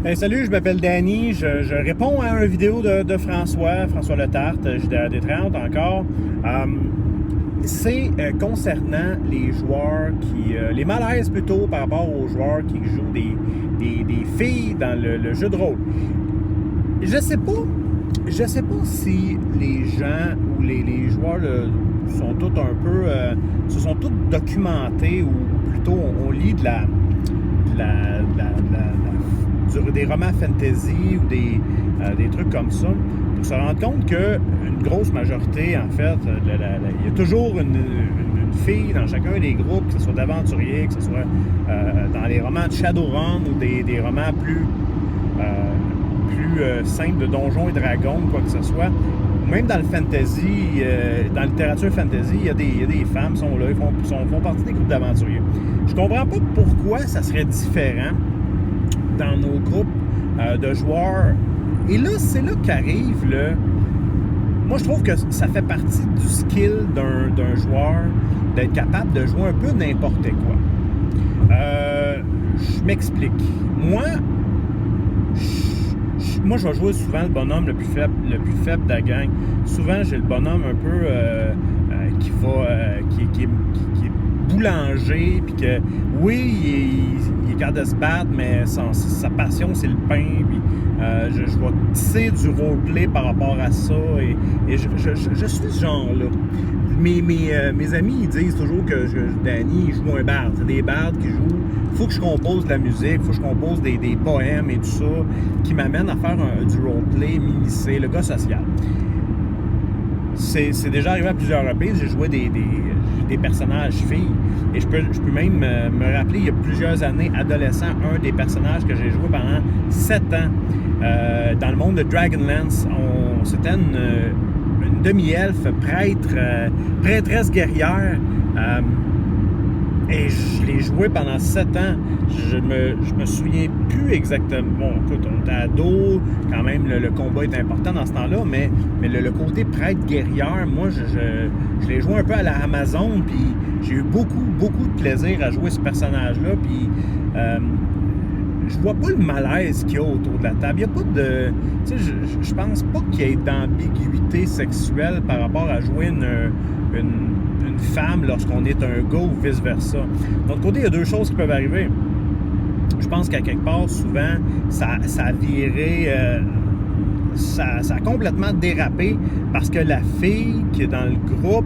Hey, salut, je m'appelle Danny. Je réponds à une vidéo de François Letarte, JDD30 encore. C'est concernant les joueurs les malaises plutôt par rapport aux joueurs qui jouent des filles dans le jeu de rôle. Je sais pas si les gens ou les joueurs sont tous un peu se sont tous documentés ou plutôt on lit des romans fantasy ou des trucs comme ça, pour se rendre compte qu'une grosse majorité, en fait, il y a toujours une fille dans chacun des groupes, que ce soit d'aventuriers, que ce soit dans les romans de Shadowrun ou des romans plus simples de Donjons et Dragons, quoi que ce soit. Même dans le fantasy, dans la littérature fantasy, il y a des femmes qui sont là, font partie des groupes d'aventuriers. Je comprends pas pourquoi ça serait différent dans nos groupes de joueurs. Et là, c'est là qu'arrive Moi, je trouve que ça fait partie du skill d'un joueur d'être capable de jouer un peu n'importe quoi. Je m'explique. Moi, je vais jouer souvent le bonhomme le plus faible de la gang. Souvent, j'ai le bonhomme un peu qui est boulanger, puis que oui, il est capable de se battre, mais sa passion, c'est le pain. Puis je vais tisser du roleplay par rapport à ça, et je suis ce genre-là. Mes amis, ils disent toujours que Danny, il joue un barde. C'est des bardes qui jouent. Il faut que je compose de la musique, il faut que je compose des poèmes et tout ça, qui m'amènent à faire du roleplay, m'immiscer, le gars social. C'est déjà arrivé à plusieurs reprises. J'ai joué des personnages filles. Et je peux même me rappeler, il y a plusieurs années, adolescent, un des personnages que j'ai joué pendant 7 ans dans le monde de Dragonlance. C'était une demi-elfe, prêtresse guerrière. Et je l'ai joué pendant 7 ans. Je me souviens plus exactement. Bon, écoute, on était ado, quand même, le combat est important dans ce temps-là, mais le côté prêtre guerrière, moi, je l'ai joué un peu à la Amazon, puis j'ai eu beaucoup de plaisir à jouer ce personnage-là, puis je vois pas le malaise qu'il y a autour de la table. Il y a pas de... Tu sais, je pense pas qu'il y ait d'ambiguïté sexuelle par rapport à jouer une femme lorsqu'on est un gars ou vice-versa. De l'autre côté, il y a deux choses qui peuvent arriver. Je pense qu'à quelque part, souvent, ça a viré... ça a complètement dérapé parce que la fille qui est dans le groupe...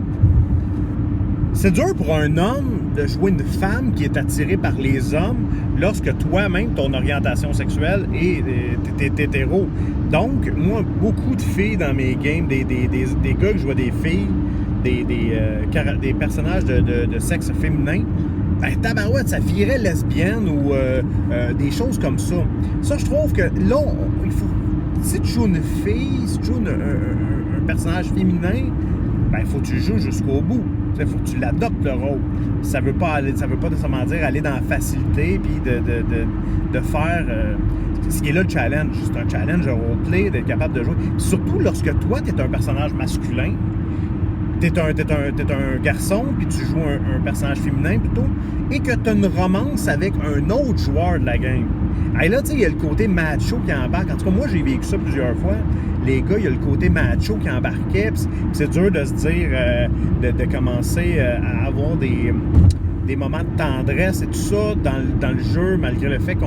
C'est dur pour un homme de jouer une femme qui est attirée par les hommes lorsque toi-même, ton orientation sexuelle est hétéro. Donc, moi, beaucoup de filles dans mes games, des gars que je vois des filles, des personnages de sexe féminin, ben tabarouette, ça virait lesbienne ou des choses comme ça. Ça, je trouve que là, il faut... Si tu joues une fille, si tu joues un personnage féminin, ben il faut que tu joues jusqu'au bout. Il faut que tu l'adoptes, le rôle. Ça veut pas nécessairement dire aller dans la facilité puis de faire ce qui est là le challenge. C'est un challenge de roleplay, d'être capable de jouer. Puis surtout lorsque toi, tu es un personnage masculin, t'es un garçon, puis tu joues un personnage féminin plutôt, et que tu as une romance avec un autre joueur de la game. Et là, tu sais, il y a le côté macho qui embarque. En tout cas, moi, j'ai vécu ça plusieurs fois. Les gars, il y a le côté macho qui embarquait, puis c'est dur de se dire, de commencer à avoir des moments de tendresse et tout ça dans le jeu, malgré le fait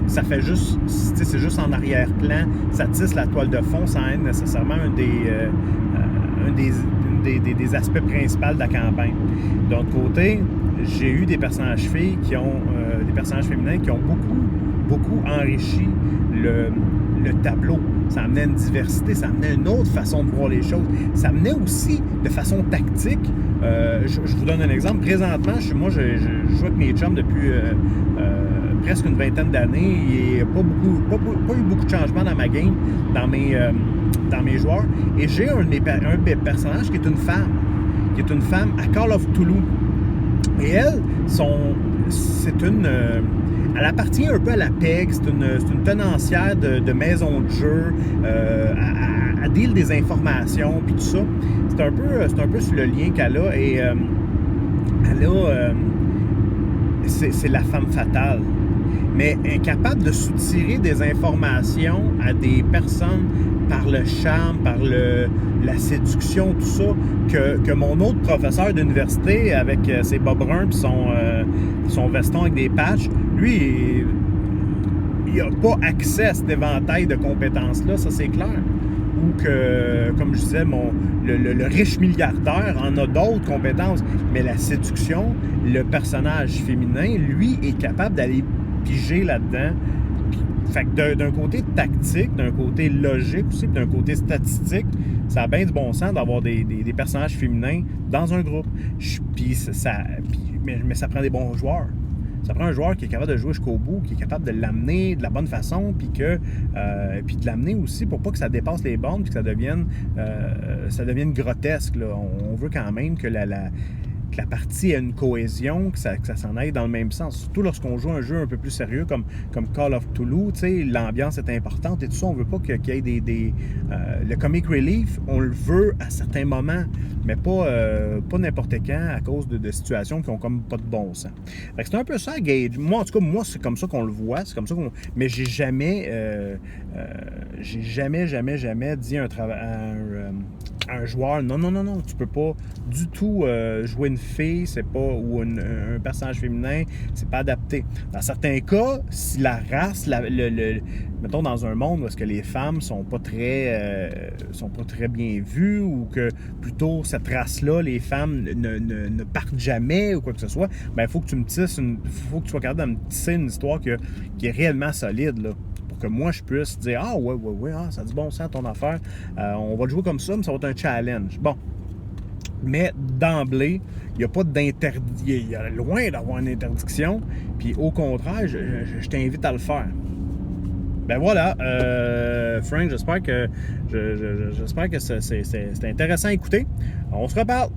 ça fait juste, c'est juste en arrière-plan, ça tisse la toile de fond sans être nécessairement un des aspects principaux de la campagne. D'autre côté, j'ai eu des personnages filles des personnages féminins qui ont beaucoup enrichi le tableau. Ça amenait une diversité, ça amenait une autre façon de voir les choses. Ça amenait aussi de façon tactique. Je vous donne un exemple. Présentement, je joue avec mes chums depuis presque une vingtaine d'années. Il n'y a pas eu beaucoup de changements dans ma game, dans mes joueurs. Et j'ai un personnage qui est une femme à Call of Cthulhu. Et elle, elle appartient un peu à la PEG, c'est une tenancière de maison de jeu, à deal des informations, puis tout ça. C'est un peu sur le lien qu'elle a, et c'est la femme fatale. mais incapable de soutirer des informations à des personnes par le charme, par la séduction, tout ça, que mon autre professeur d'université avec ses bas bruns et son veston avec des patchs, lui, il n'a pas accès à cet éventail de compétences-là, ça c'est clair. Ou que, comme je disais, le riche milliardaire en a d'autres compétences, mais la séduction, le personnage féminin, lui, est capable d'aller piger là-dedans. Fait que d'un côté tactique, d'un côté logique aussi, d'un côté statistique, ça a bien du bon sens d'avoir des personnages féminins dans un groupe. Mais ça prend des bons joueurs. Ça prend un joueur qui est capable de jouer jusqu'au bout, qui est capable de l'amener de la bonne façon, puis de l'amener aussi pour pas que ça dépasse les bornes, puis que ça devienne grotesque, là. On veut quand même que la partie ait une cohésion, que ça s'en aille dans le même sens. Surtout lorsqu'on joue un jeu un peu plus sérieux comme Call of Cthulhu, l'ambiance est importante et tout ça. On veut pas qu'il y ait le comic relief, on le veut à certains moments, mais pas n'importe quand à cause de situations qui ont comme pas de bon sens. Fait que c'est un peu ça, Gage. Moi, en tout cas, c'est comme ça qu'on le voit. C'est comme ça mais j'ai jamais dit à un joueur, non, tu peux pas du tout jouer une fille, ou un personnage féminin, c'est pas adapté. Dans certains cas, si la race, mettons dans un monde où est-ce que les femmes sont pas très bien vues, ou que plutôt cette race-là, les femmes ne partent jamais ou quoi que ce soit, ben il faut que tu sois capable de me tisser une histoire qui est réellement solide, là. Que moi, je puisse dire « Ah, ouais, ça a du bon sens ton affaire. On va le jouer comme ça, mais ça va être un challenge. » Bon. Mais d'emblée, il n'y a pas d'interdiction. Il y a loin d'avoir une interdiction. Puis au contraire, je t'invite à le faire. Ben voilà, Frank, j'espère que c'est intéressant à écouter. On se reparle.